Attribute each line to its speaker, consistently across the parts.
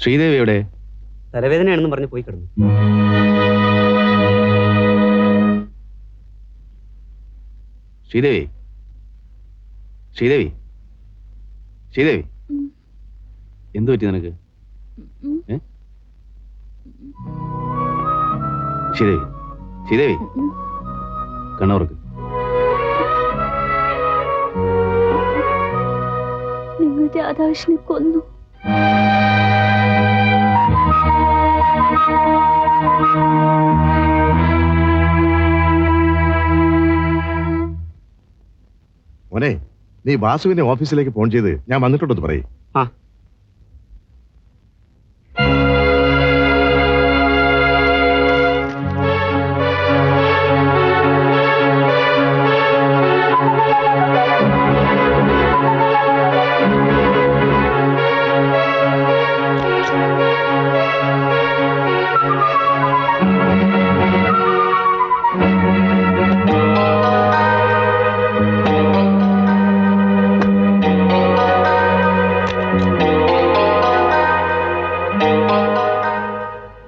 Speaker 1: ശ്രീദേവി എവിടെ?
Speaker 2: തലവേദനയാണെന്ന് പറഞ്ഞ് പോയി കിടന്നു.
Speaker 1: ശ്രീദേവി, ശ്രീദേവി, ശ്രീദേവി, എന്തു പറ്റി നിനക്ക്? ശ്രീദേവി, ശ്രീദേവി, കണ്ണവർക്ക്
Speaker 3: നിങ്ങൾ രാധാകൃഷ്ണനെ കൊന്നു.
Speaker 4: മോനെ, നീ വാസുവിനെ ഓഫീസിലേക്ക് ഫോൺ ചെയ്ത് ഞാൻ വന്നിട്ടുണ്ടെന്ന് പറയേ.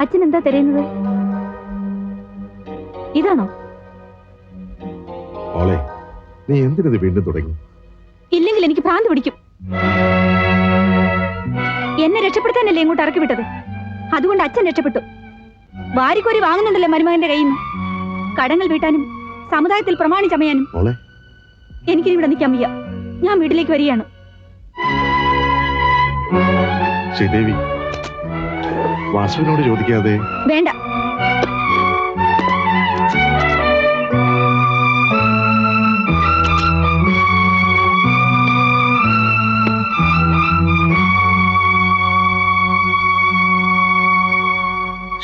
Speaker 3: അച്ഛൻ എന്താ തിരയുന്നത്? ഇതാണോ?
Speaker 4: മോളെ, നീ എന്തിനത് വീണ്ടും തുടങ്ങി?
Speaker 3: ഇല്ലെങ്കിൽ എനിക്ക് ഭ്രാന്ത് പിടിക്കും. എന്നെ രക്ഷപ്പെടുത്താനല്ലേ ഇങ്ങോട്ട് ഇറക്കി വിട്ടത്? അതുകൊണ്ട് അച്ഛൻ രക്ഷപ്പെട്ടു. വാരിക്കോരി വാങ്ങുന്നുണ്ടല്ലേ മരുമകന്റെ കയ്യിൽ നിന്ന്. കടങ്ങൾ വീട്ടാനും സമുദായത്തിൽ പ്രമാണി ചമയാനും. എനിക്കിനി ഇവിടെ നിൽക്കാൻ വയ്യ. ഞാൻ വീട്ടിലേക്ക് വരികയാണ്.
Speaker 4: ശ്രീദേവി, വാസുവിനോട് ചോദിക്കാതെ.
Speaker 3: വേണ്ട.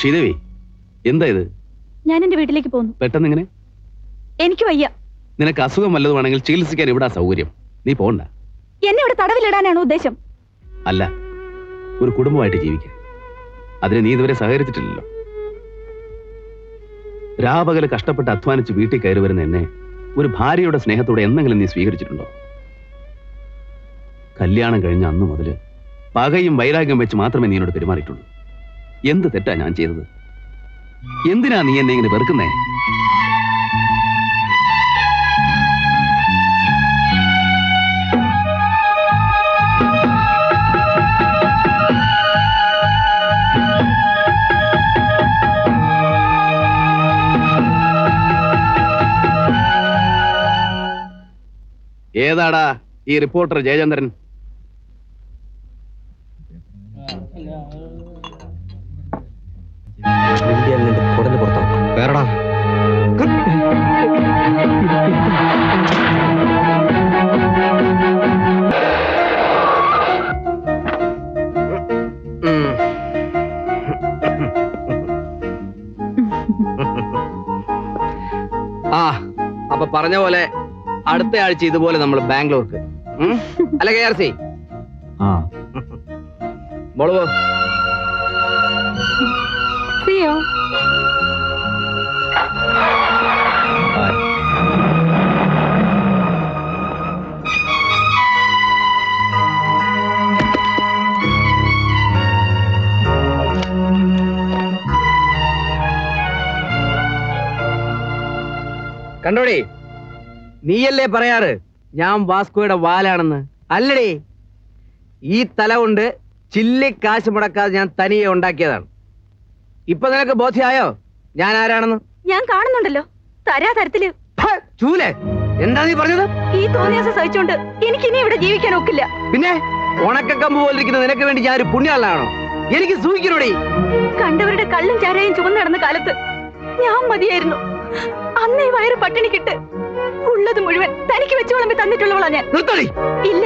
Speaker 1: ശ്രീദേവി, എന്താ ഇത്?
Speaker 3: ഞാൻ എന്റെ വീട്ടിലേക്ക് പോകുന്നു.
Speaker 1: പെട്ടെന്ന് ഇങ്ങനെ?
Speaker 3: എനിക്ക് വയ്യ.
Speaker 1: നിനക്ക് അസുഖം വല്ലതുമാണെങ്കിൽ ചികിത്സിക്കാൻ ഇവിടെ സൗകര്യം. നീ പോണ്ട.
Speaker 3: എന്നെ ഇവിടെ തടവിലിടാനാണ് ഉദ്ദേശം?
Speaker 1: അല്ല, ഒരു കുടുംബമായിട്ട് ജീവിക്കാൻ. അതിന് നീ ഇതുവരെ സഹകരിച്ചിട്ടില്ലല്ലോ. രാപകല് കഷ്ടപ്പെട്ട് അധ്വാനിച്ച് വീട്ടിൽ കയറി വരുന്ന എന്നെ ഒരു ഭാര്യയുടെ സ്നേഹത്തോടെ എന്തെങ്കിലും നീ സ്വീകരിച്ചിട്ടുണ്ടോ? കല്യാണം കഴിഞ്ഞ അന്നു മുതല് പകയും വൈരാഗ്യം വെച്ച് മാത്രമേ നീ എന്നോട് പെരുമാറിയിട്ടുള്ളൂ. എന്ത് തെറ്റാ ഞാൻ ചെയ്തത്? എന്തിനാ നീ എന്നെ ഇങ്ങനെ വെറുക്കുന്നേ? ഏതാടാ ഈ റിപ്പോർട്ടർ ജയചന്ദ്രൻ?
Speaker 2: ഉടനെ പുറത്താവും.
Speaker 1: വേറെടാ.
Speaker 2: അപ്പൊ പറഞ്ഞ പോലെ അടുത്ത ആഴ്ച ഇതുപോലെ നമ്മൾ ബാംഗ്ലൂർക്ക് അല്ല KRC മോളോ. കണ്ടോടി, നീയല്ലേ പറയാറ് ഞാൻ വാസ്കോയുടെ വാലാണെന്ന്? അല്ലടി, ഈ തല കൊണ്ട് ചില്ലി കാശ് മുടക്കാതെ ഞാൻ തനിയെ ഉണ്ടാക്കിയതാണ്. ഇപ്പൊ നിനക്ക് ബോധ്യമായോ ഞാൻ ആരാണെന്ന്?
Speaker 3: ഞാൻ കാണുന്നുണ്ടല്ലോ തരാതരത്തില്.
Speaker 2: ചൂലേ, എന്താ നീ പറഞ്ഞത്?
Speaker 3: ഈ തോന്നിയാസം സഹിച്ചോണ്ട് എനിക്ക് ഇനി ഇവിടെ ജീവിക്കാൻ ഒക്കില്ല.
Speaker 2: പിന്നെ ഉണക്കക്കമ്പ് പോലിരിക്കുന്ന നിനക്ക് വേണ്ടി ഞാൻ ഒരു പുണ്യാളാണോ? എനിക്ക് സൂഹിക്കണോടി.
Speaker 3: കണ്ടവരുടെ കള്ളും ചാരയും ചുമന്ന് നടന്ന കാലത്ത് ഞാൻ മതിയായിരുന്നു. അന്നേ വയറ് പട്ടിണിക്കിട്ട് ഉള്ളത് മുഴുവൻ തനിക്ക് വെച്ച് വിളമ്പി തന്നിട്ടുള്ളവളാ ഞാൻ. ഇല്ല,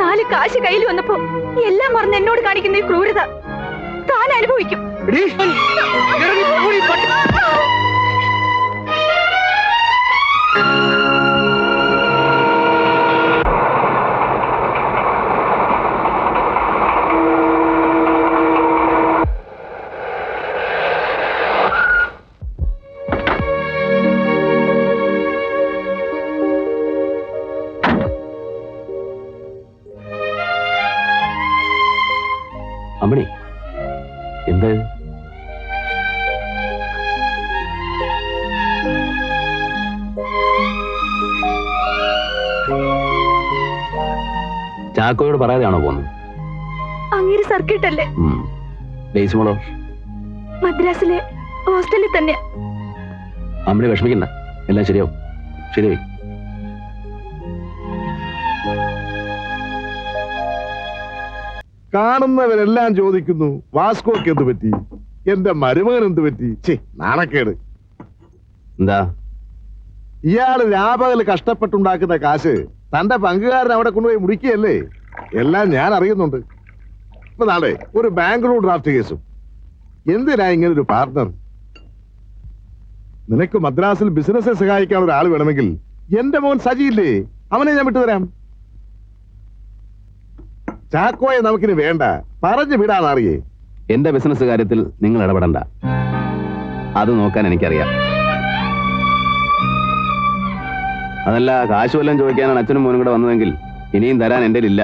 Speaker 3: 4 കാശ് കയ്യിൽ വന്നപ്പോ എല്ലാം മറന്ന് എന്നോട് കാണിക്കുന്ന ഈ ക്രൂരത താൻ അനുഭവിക്കും.
Speaker 1: അമ്മണി, എന്താ ഇത്? ചാക്കോയോട് പറയാതെയാണോ പോകുന്നത്?
Speaker 3: അങ്ങേര് സർക്കിട്ട് അല്ലേ?
Speaker 1: ഡേയ്സിമോളോ?
Speaker 3: മദ്രാസിലെ ഹോസ്റ്റലിൽ തന്നെ.
Speaker 1: അമ്മയെ വിഷമിക്കണ്ട, എല്ലാം ശരിയാവും. ശരിയായി.
Speaker 4: കാണുന്നവരെല്ലാം ചോദിക്കുന്നു വാസ്കോക്ക് എന്ത് പറ്റി, എന്റെ മരുമകൻ എന്ത് പറ്റി. നാണക്കേട്.
Speaker 1: എന്താ?
Speaker 4: ഇയാള് രാപകല് കഷ്ടപ്പെട്ടുണ്ടാക്കുന്ന കാശ് തന്റെ പങ്കുകാരൻ അവിടെ കൊണ്ടുപോയി മുടിക്കുകയല്ലേ. എല്ലാം ഞാൻ അറിയുന്നുണ്ട്. ഇപ്പൊ നാളെ ഒരു ബാംഗ്ലൂർ ഡ്രാഫ്റ്റ് കേസും. എന്തിനാ ഇങ്ങനെ ഒരു പാർട്ട്ണർ? നിനക്ക് മദ്രാസിൽ ബിസിനസ് സഹായിക്കാൻ ഒരാൾ വേണമെങ്കിൽ എന്റെ മോൻ സജിയില്ലേ, അവനെ ഞാൻ വിട്ടുതരാം. ചാക്കോയെ നമുക്കിന് വേണ്ട, പറഞ്ഞു വിടാനറിയേ.
Speaker 1: എന്റെ ബിസിനസ് കാര്യത്തിൽ നിങ്ങൾ ഇടപെടണ്ട, അത് നോക്കാൻ എനിക്കറിയാം. അതല്ല, കാശ് വല്ലതും ചോദിക്കാനാണ് അച്ഛനും മോനും കൂടെ വന്നതെങ്കിൽ ഇനിയും തരാൻ എന്റെ ഇല്ല.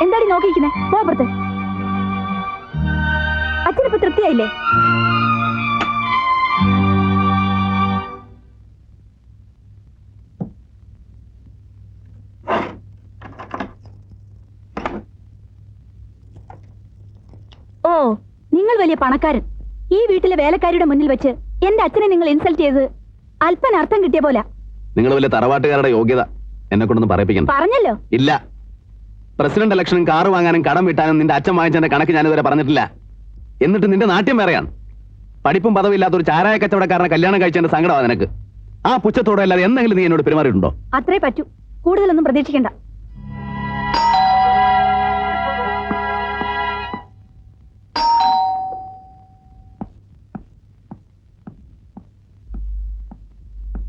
Speaker 3: എന്താടി നോക്കിയിരിക്കുന്നേ? പോപ്പുറത്ത്. അച്ഛനിപ്പോ തൃപ്തിയായില്ലേ? ഓ, നിങ്ങൾ വലിയ പണക്കാരൻ. ഈ വീട്ടിലെ വേലക്കാരിയുടെ മുന്നിൽ വെച്ച് എന്റെ അച്ഛനെ നിങ്ങൾ ഇൻസൾട്ട് ചെയ്ത് അല്പന അർത്ഥം കിട്ടിയ പോലെ.
Speaker 1: നിങ്ങൾ വലിയ തറവാട്ടുകാരുടെ യോഗ്യത എന്നെ കൊണ്ടൊന്ന് പറയിപ്പിക്കണം.
Speaker 3: പറഞ്ഞല്ലോ.
Speaker 1: ഇല്ല. പ്രസിഡന്റ് ഇലക്ഷനും കാറ് വാങ്ങാനും കടം വിട്ടാനും നിന്റെ അച്ഛൻ വാങ്ങിച്ചതിന്റെ കണക്ക് ഞാനിതുവരെ പറഞ്ഞിട്ടില്ല. എന്നിട്ട് നിന്റെ നാട്യം വേറെയാണ്. പഠിപ്പും പദവിയില്ലാത്ത ഒരു ചാരായ കച്ചവടക്കാരനെ കല്യാണം കഴിച്ചതിന്റെ സങ്കടമാണ് നിനക്ക്. ആ പുച്ഛത്തോടെ അല്ലാതെ എന്തെങ്കിലും നീ എന്നോട് പെരുമാറിയിട്ടുണ്ടോ?
Speaker 3: അത്രേ പറ്റൂ, കൂടുതലൊന്നും പ്രതീക്ഷിക്കണ്ട.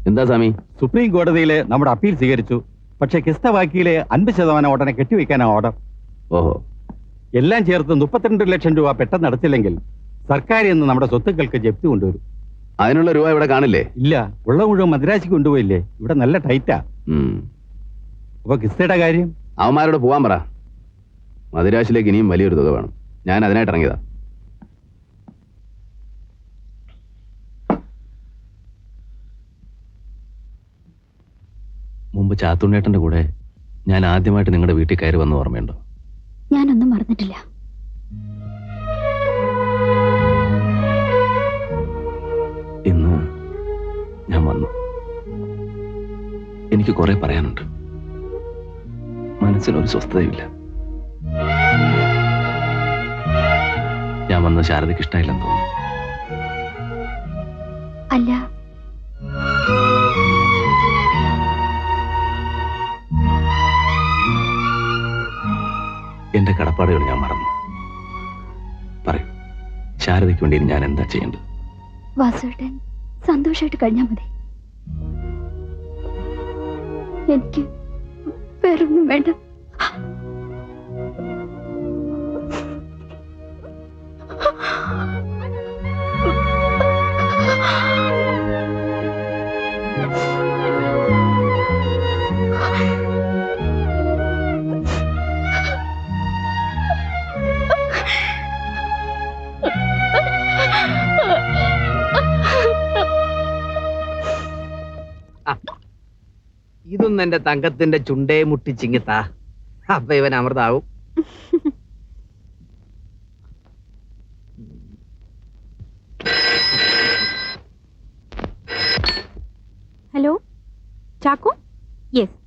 Speaker 1: എന്താ സ്വാമി?
Speaker 5: സുപ്രീം കോടതിയിലെ നമ്മുടെ അപ്പീൽ സ്വീകരിച്ചു. പക്ഷേ കിസ്തവാക്കിയിലെ 50% ഉടനെ കെട്ടിവെക്കാനാണ് ഓർഡർ.
Speaker 1: ഓഹോ.
Speaker 5: എല്ലാം ചേർത്ത് 32 ലക്ഷം രൂപ പെട്ടെന്ന് അടച്ചില്ലെങ്കിൽ സർക്കാർ ഇന്ന് നമ്മുടെ സ്വത്തുക്കൾക്ക് ജപ്തി കൊണ്ടുവരും.
Speaker 1: അതിനുള്ള രൂപ ഇവിടെ കാണില്ലേ?
Speaker 5: ഇല്ല, ഉള്ള മുഴുവൻ മദ്രാസിക്ക് കൊണ്ടുപോയില്ലേ. ഇവിടെ നല്ല ടൈറ്റാ. അപ്പൊ കിസ്തയുടെ കാര്യം?
Speaker 1: അവന്മാരോട് പോവാൻ പറ. മദിരാശിലേക്ക് ഇനിയും വലിയൊരു തുക വേണം. ഞാൻ അതിനായിട്ട് ഇറങ്ങിയതാ. മുമ്പ് ചാത്തുണ്ണേട്ടന്റെ കൂടെ ഞാൻ ആദ്യമായിട്ട് നിങ്ങളുടെ വീട്ടിൽ കയറി വന്ന ഓർമ്മയുണ്ടോ?
Speaker 3: ഞാനൊന്നും മറന്നിട്ടില്ല.
Speaker 1: ഇന്ന് ഞാൻ വന്നു. എനിക്ക് കുറെ പറയാനുണ്ട്. മനസ്സിനൊരു സ്വസ്ഥതയില്ല. ഞാൻ വന്ന ശാരദയ്ക്ക് ഇഷ്ടമായില്ലെന്ന് തോന്നുന്നു.
Speaker 3: അല്ല,
Speaker 1: എന്റെ കടപ്പാടുകൾ ഞാൻ മറന്നു. പറയൂ, ശാരദയ്ക്ക് വേണ്ടി ഞാൻ എന്താ ചെയ്യേണ്ടത്?
Speaker 3: വാസുവേട്ടൻ സന്തോഷമായിട്ട് കഴിഞ്ഞാൽ മതി. എനിക്ക് വേറൊന്നും വേണ്ട.
Speaker 2: ഇതൊന്നും എന്റെ തങ്കത്തിന്റെ ചുണ്ടേ മുട്ടിച്ചിങ്ങിത്താ. അപ്പൊ ഇവൻ അമൃതാവും.
Speaker 3: ഹലോ ചാക്കോ? യെസ്.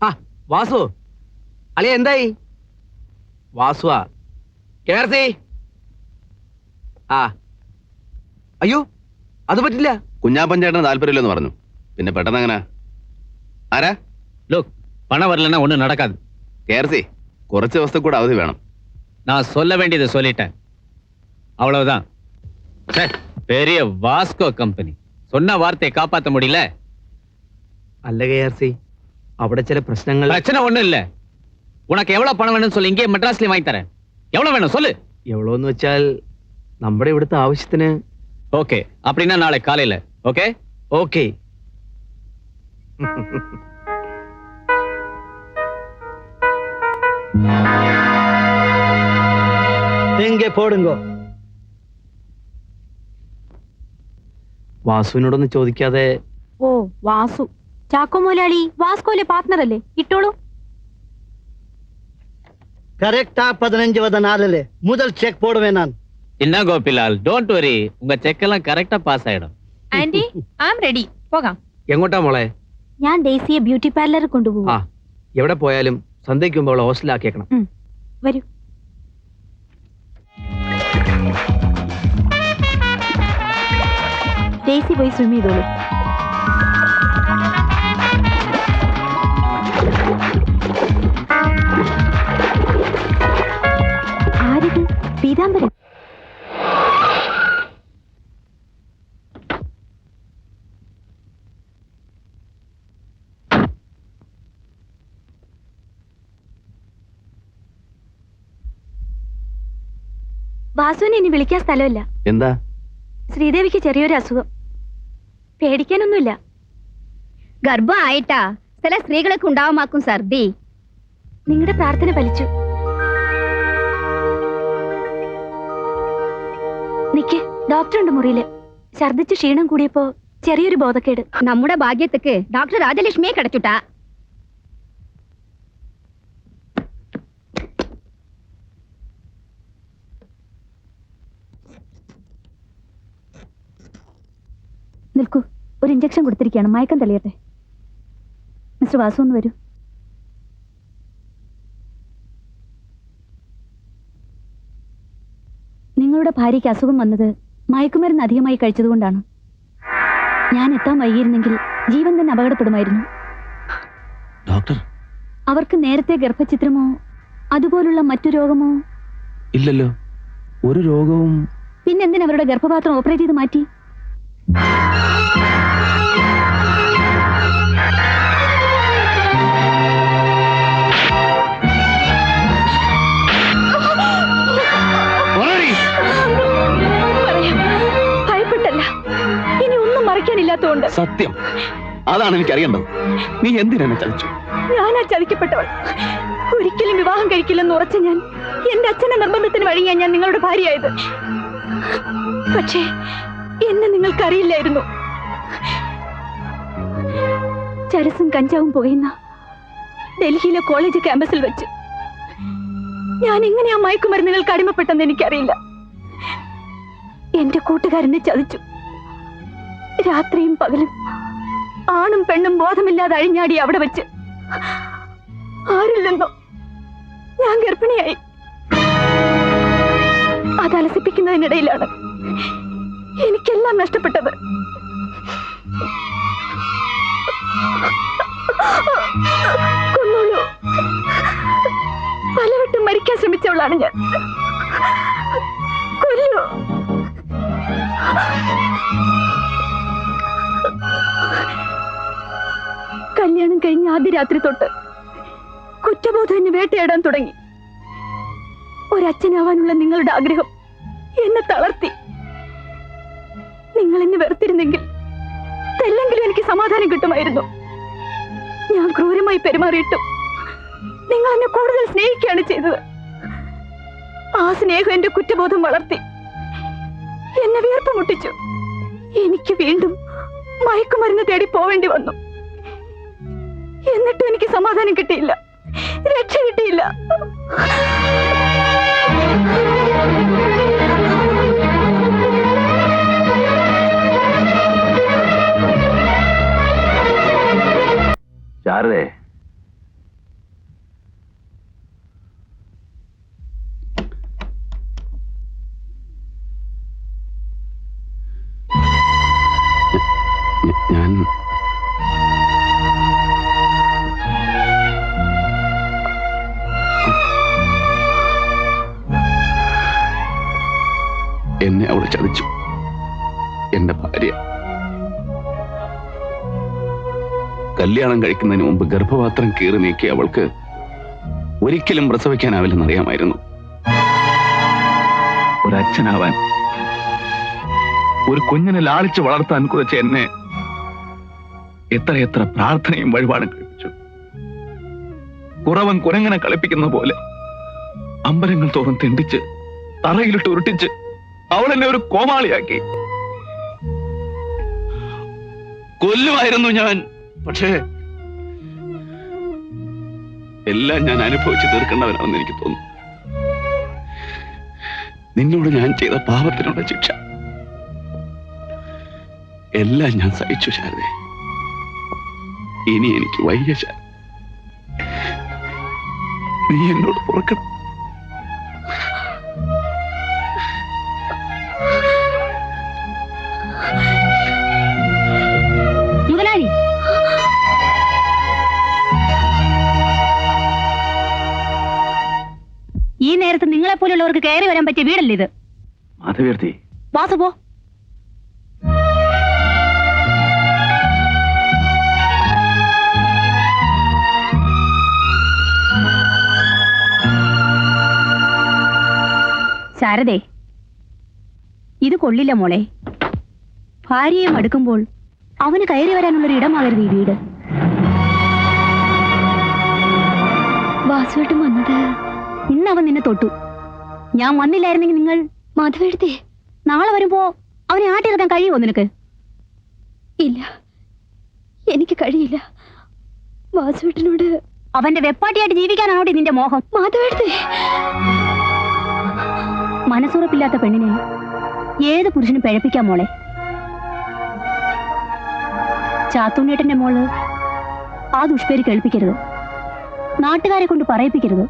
Speaker 2: ആ വാസു, അളിയ എന്തായി? വാസുവാ കേർത്തി. ആ അയ്യോ, അത് പറ്റില്ല.
Speaker 1: കുഞ്ഞാപ്പൻ ചേട്ടന് താല്പര്യമില്ലെന്ന് പറഞ്ഞു. പിന്നെ പെട്ടെന്ന് അങ്ങനെ ആരാ?
Speaker 6: லுக், பணம் வரலன்னா ஒண்ணும் நடக்காது.
Speaker 1: കേർസി, കുറച്ച് ദിവസത്തെ കൂടെ അവധി വേണം.
Speaker 6: நான் சொல்ல வேண்டியதை சொல்லிட்டேன், அவ்வளவுதான். சார், பெரிய வாஸ்கோ கம்பெனி சொன்ன வார்த்தையை காப்பாற்ற முடியல.
Speaker 2: അല്ല കേർസി, അവിടെ ചില പ്രശ്നങ്ങൾ.
Speaker 6: பிரச்சனை ஒண்ணும் இல்ல. உனக்கு எவ்வளவு பணம் வேணும்னு சொல்லி இங்கே மெட்ராஸ்லயே வாங்கி தரேன். எவ்வளவு வேணும் சொல்லு.
Speaker 2: എവ്വളോന്ന് വെച്ചാൽ നമ്മുടെ ഇവിടുത്തെ ആവശ്യത്തിന്.
Speaker 6: ஓகே, அப்படின்னா நாளை காலையில. Okay
Speaker 2: okay.
Speaker 7: എങ്കെ പോടുങ്കോ.
Speaker 2: വാസുവിനോടൊന്ന് ചോദിക്കാതെ.
Speaker 3: ഓ വാസു, ചാക്കോ മുതലാളി വാസ്കോയിലെ പാർട്ട്ണർ അല്ലേ? ഇട്ടോളൂ.
Speaker 7: കറക്റ്റാ 15 മുതൽ ചെക്ക് പോടുവേ ഞാൻ.
Speaker 6: என்ன கோபிலால், டோன்ட் வரி, உங்க செக் எல்லாம் கரெக்டா பாஸ் ஆயிடும்.
Speaker 3: Aunty I am ready. പോകാം.
Speaker 2: എങ്ങോട്ടാ മോളെ?
Speaker 3: ഞാൻ ഡെയ്സിയെ ബ്യൂട്ടി പാർലറിൽ കൊണ്ടുപോകും.
Speaker 2: ആ, എവിടെ പോയാലും സന്ധ്യയ്ക്ക് മുമ്പ് അവളെ ഹോസ്റ്റലിലാക്കിയേക്കണം.
Speaker 3: വരൂ. ഡെയ്സി പോയി സ്വിം ചെയ്തോളൂ. ആരിത്? പീതാംബരൻ. വാസുവിനെ ഇനി വിളിക്കാൻ സ്ഥലമില്ല.
Speaker 1: എന്താ?
Speaker 3: ശ്രീദേവിക്ക് ചെറിയൊരു അസുഖം. പേടിക്കാനൊന്നുമില്ല.
Speaker 8: ഗർഭം ആയിട്ടാ ചില സ്ത്രീകളൊക്കെ ഉണ്ടാവുമാക്കും ഛർദി.
Speaker 3: നിങ്ങളുടെ പ്രാർത്ഥന ഫലിച്ചു. നിക്ക്, ഡോക്ടറുണ്ട് മുറിയില്. ഛർദിച്ച് ക്ഷീണം കൂടിയപ്പോ ചെറിയൊരു ബോധക്കേട്.
Speaker 8: നമ്മുടെ ഭാഗ്യത്തേക്ക് ഡോക്ടർ രാജലക്ഷ്മിയെ കിടച്ചുട്ടാ.
Speaker 3: നിൽക്കൂ, ഒരു ഇഞ്ചക്ഷൻ കൊടുത്തിരിക്കുകയാണ്. മയക്കം തെളിയട്ടെ. മിസ്റ്റർ വാസു ഒന്ന് വരൂ. നിങ്ങളുടെ ഭാര്യയ്ക്ക് അസുഖം വന്നത് മയക്കുമരുന്ന് അധികമായി കഴിച്ചതുകൊണ്ടാണ്. ഞാൻ എത്താൻ വൈകിയിരുന്നെങ്കിൽ ജീവൻ തന്നെ അപകടപ്പെടുമായിരുന്നു.
Speaker 1: ഡോക്ടർ?
Speaker 3: അവർക്ക് നേരത്തെ ഗർഭചിത്രമോ അതുപോലുള്ള മറ്റു രോഗമോ?
Speaker 1: ഇല്ലല്ലോ, ഒരു രോഗവും.
Speaker 3: പിന്നെന്തിനാ അവരുടെ ഗർഭപാത്രം ഓപ്പറേറ്റ് ചെയ്ത് മാറ്റി? ഭയപ്പെട്ടല്ല, ഇനി ഒന്നും മറയ്ക്കാനില്ലാത്തതുകൊണ്ട്.
Speaker 1: സത്യം, അതാണ് എനിക്കറിയേണ്ടത്. നീ എന്തിനെന്നെ ചതിച്ചു?
Speaker 3: ഞാനാ ചതിക്കപ്പെട്ടവൾ. ഒരിക്കലും വിവാഹം കഴിക്കില്ലെന്ന് ഉറച്ച ഞാൻ എന്റെ അച്ഛന്റെ നിർബന്ധത്തിന് വഴിയാൻ ഞാൻ നിങ്ങളുടെ ഭാര്യയായത്. പക്ഷേ എന്നെ നിങ്ങൾക്കറിയില്ലായിരുന്നു. ചരസും കഞ്ചാവും പുകയുന്ന ഡൽഹിയിലെ കോളേജ് ക്യാമ്പസിൽ വെച്ച് ഞാൻ എങ്ങനെയാ മയക്കുമരുന്നുകൾക്ക് അടിമപ്പെട്ടെന്ന് എനിക്കറിയില്ല. എന്റെ കൂട്ടുകാരനെ ചതിച്ചു. രാത്രിയും പകലും ആണും പെണ്ണും ബോധമില്ലാതെ അഴിഞ്ഞാടി അവിടെ വെച്ച് ആരിൽ നിന്നോ ഞാൻ ഗർഭിണിയായി. അത് അലസിപ്പിക്കുന്നതിനിടയിലാണ് എനിക്കെല്ലാം നഷ്ടപ്പെട്ടത്. കൊന്നോളൂ. പലവട്ടം മരിക്കാൻ ശ്രമിച്ചവളാണ് ഞാൻ. കൊല്ലൂ. കല്യാണം കഴിഞ്ഞ ആദ്യ രാത്രി തൊട്ട് കുറ്റബോധം എന്നെ വേട്ടയാടാൻ തുടങ്ങി. ഒരച്ഛനാവാനുള്ള നിങ്ങളുടെ ആഗ്രഹം എന്നെ തളർത്തി. നിങ്ങൾ എന്നെ വെറുത്തിരുന്നെങ്കിൽ തെല്ലെങ്കിലും എനിക്ക് സമാധാനം കിട്ടുമായിരുന്നു. ഞാൻ ക്രൂരമായി പെരുമാറിയിട്ടും നിങ്ങൾ എന്നെ കൂടുതൽ സ്നേഹിക്കുകയാണ് ചെയ്തത്. ആ സ്നേഹം എന്റെ കുറ്റബോധം വളർത്തി, എന്നെ വീർപ്പ് മുട്ടിച്ചു. എനിക്ക് വീണ്ടും മയക്കുമരുന്ന് തേടി പോവേണ്ടി വന്നു. എന്നിട്ടും എനിക്ക് സമാധാനം കിട്ടിയില്ല, രക്ഷ കിട്ടിയില്ല.
Speaker 1: ശാരദേ, ഞാൻ എന്നെ അവൾ ചതിച്ചു. എന്റെ ഭാര്യ കല്യാണം കഴിക്കുന്നതിന് മുമ്പ് ഗർഭപാത്രം കീറി നീക്കി അവൾക്ക് ഒരിക്കലും പ്രസവിക്കാനാവില്ലെന്ന് അറിയാമായിരുന്നു. ഒരച്ഛനാവാൻ, ഒരു കുഞ്ഞിനെ ലാളിച്ച് വളർത്താൻ കുറിച്ച് എന്നെ എത്രയെത്ര പ്രാർത്ഥനയും വഴിപാടും കഴിപ്പിച്ചു. കുറവൻ കുരങ്ങനെ കളിപ്പിക്കുന്ന പോലെ അമ്പലങ്ങൾ തോറും തെണ്ടിച്ച് തറയിലിട്ട് ഉരുട്ടിച്ച് അവളെന്നെ ഒരു കോമാളിയാക്കി. കൊല്ലുമായിരുന്നു ഞാൻ. പക്ഷേ എല്ലാം ഞാൻ അനുഭവിച്ച് തീർക്കേണ്ടവനാണെന്ന് എനിക്ക് തോന്നുന്നു. നിന്നോട് ഞാൻ ചെയ്ത പാപത്തിനുള്ള ശിക്ഷ എല്ലാം ഞാൻ സഹിച്ചു ശാരദേ. ഇനി എനിക്ക് വയ്യ ശാരദ. നീ എന്നോട് പൊറുക്കണം.
Speaker 8: മുതലാളി, ഈ നേരത്ത് നിങ്ങളെ പോലുള്ളവർക്ക് കയറി വരാൻ പറ്റിയ വീടല്ലേ ഇത്?
Speaker 1: മാധവീർത്തി,
Speaker 8: വാസു പോ. ശാരദേ, ഇത് കൊള്ളില്ല മോളെ. ഭാര്യയെ മടുക്കുമ്പോൾ അവന് കയറി വരാനുള്ളൊരു ഇടമാകരുത് ഈ വീട്. വാസുവേട്ടൻ വന്നത് ഇന്ന് അവൻ നിന്നെ തൊട്ടു. ഞാൻ വന്നില്ലായിരുന്നെങ്കിൽ നിങ്ങൾ മാധവെടുത്തേ നാളെ വരുമ്പോ അവനെ ആട്ടിയെടുക്കാൻ കഴിയുമോ നിനക്ക്? ഇല്ല, എനിക്ക് കഴിയില്ല. വാസുവേട്ടനോട് അവന്റെ വെപ്പാട്ടിയായിട്ട് ജീവിക്കാനാണോ നിന്റെ മോഹം? മാധവെടുത്തേ, മനസ്സുറപ്പില്ലാത്ത പെണ്ണിനെ ഏത് പുരുഷനും പിഴപ്പിക്കാൻ മോളെ. ചാത്തുണ്ണേട്ടന്റെ മോള് ആ ദുഷ്പേര് കേൾപ്പിക്കരുത്. നാട്ടുകാരെ കൊണ്ട് പറയിപ്പിക്കരുത്.